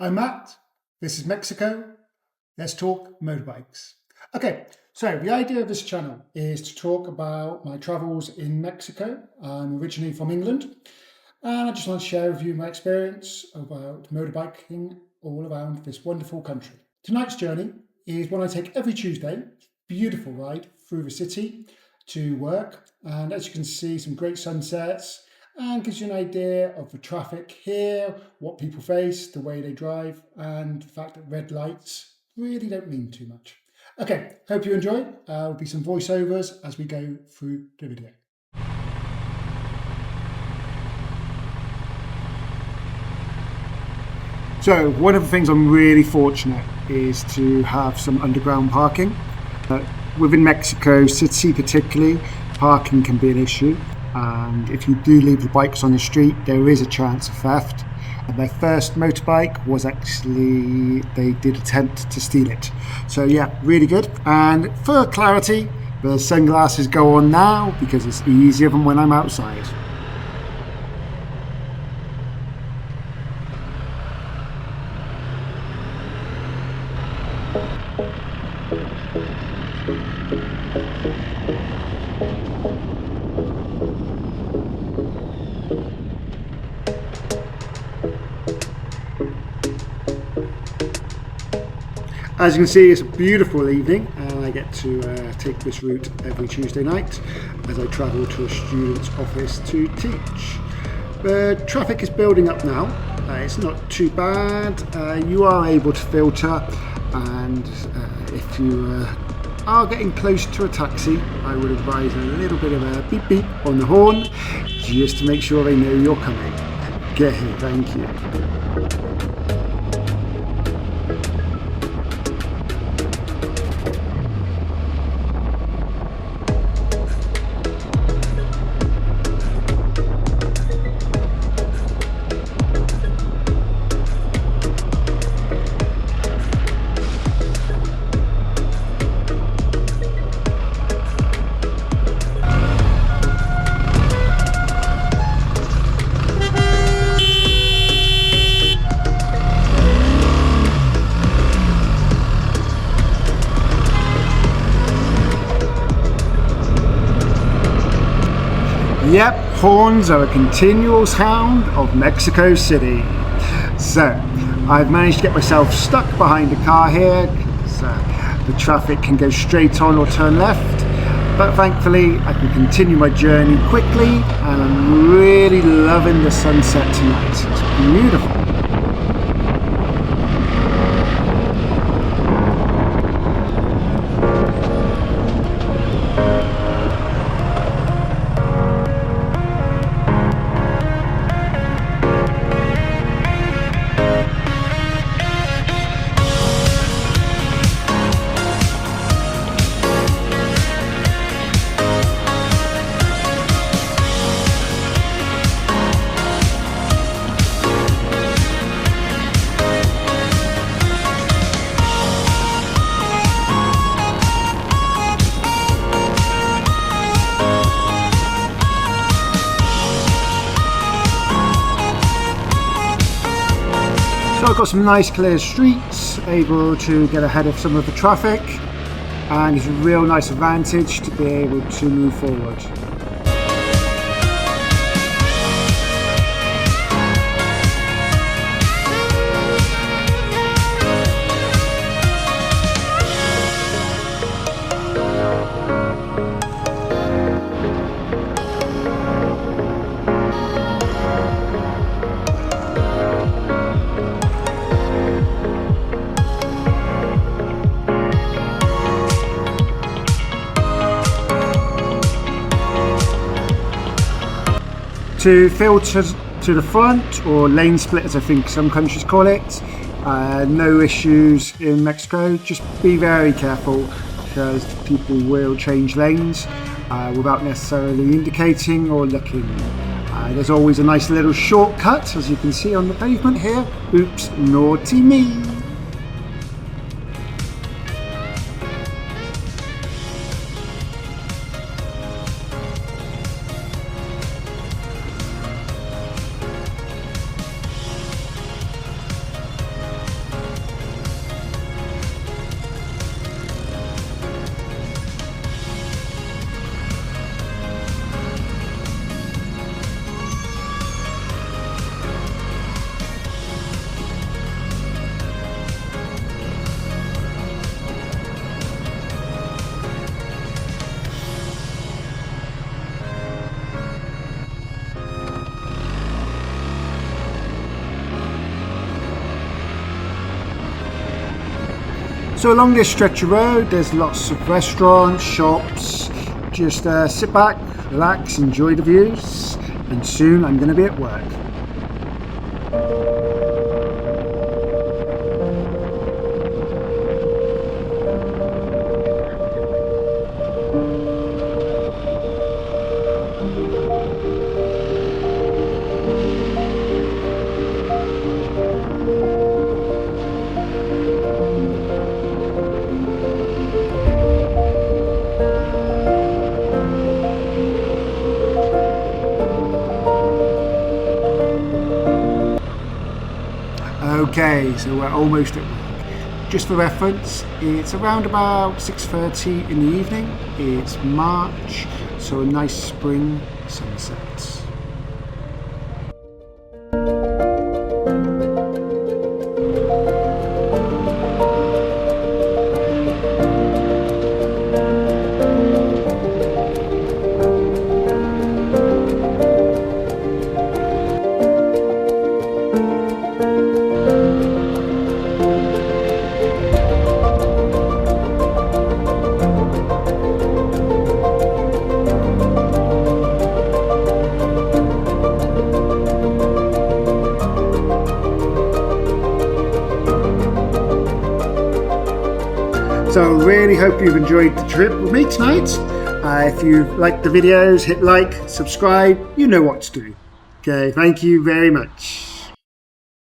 I'm Matt, this is Mexico, let's talk motorbikes. Okay, so the idea of this channel is to talk about my travels in Mexico. I'm originally from England and I just want to share with you my experience about motorbiking all around this wonderful country. Tonight's journey is one I take every Tuesday, beautiful ride through the city to work, and as you can see, some great sunsets, and gives you an idea of the traffic here, what people face, the way they drive, and the fact that red lights really don't mean too much. Okay, hope you enjoy. There'll be some voiceovers as we go through the video. So one of the things I'm really fortunate is to have some underground parking. Within Mexico City particularly, parking can be an issue. And if you do leave the bikes on the street, there is a chance of theft. And their first motorbike was actually, they did attempt to steal it. So yeah, really good. And for clarity, the sunglasses go on now because it's easier than when I'm outside. As you can see, it's a beautiful evening and I get to take this route every Tuesday night as I travel to a student's office to teach. The traffic is building up now. It's not too bad. You are able to filter, and if you are getting close to a taxi, I would advise a little bit of a beep beep on the horn just to make sure they know you're coming. Get here, thank you. Yep, horns are a continual sound of Mexico City. So, I've managed to get myself stuck behind a car here, so the traffic can go straight on or turn left. But thankfully, I can continue my journey quickly, and I'm really loving the sunset tonight. It's beautiful. So I've got some nice clear streets, able to get ahead of some of the traffic, and it's a real nice advantage to be able to move forward. To filter to the front, or lane split as I think some countries call it, no issues in Mexico. Just be very careful because people will change lanes without necessarily indicating or looking. There's always a nice little shortcut, as you can see on the pavement here. Oops, naughty me. So along this stretch of road there's lots of restaurants, shops. Just sit back, relax, enjoy the views, and soon I'm going to be at work. Okay, so we're almost at work. Just for reference, it's around about 6:30 in the evening. It's March, so a nice spring sunset. So I really hope you've enjoyed the trip with me tonight. If you liked the videos, hit like, subscribe, you know what to do. Okay, thank you very much.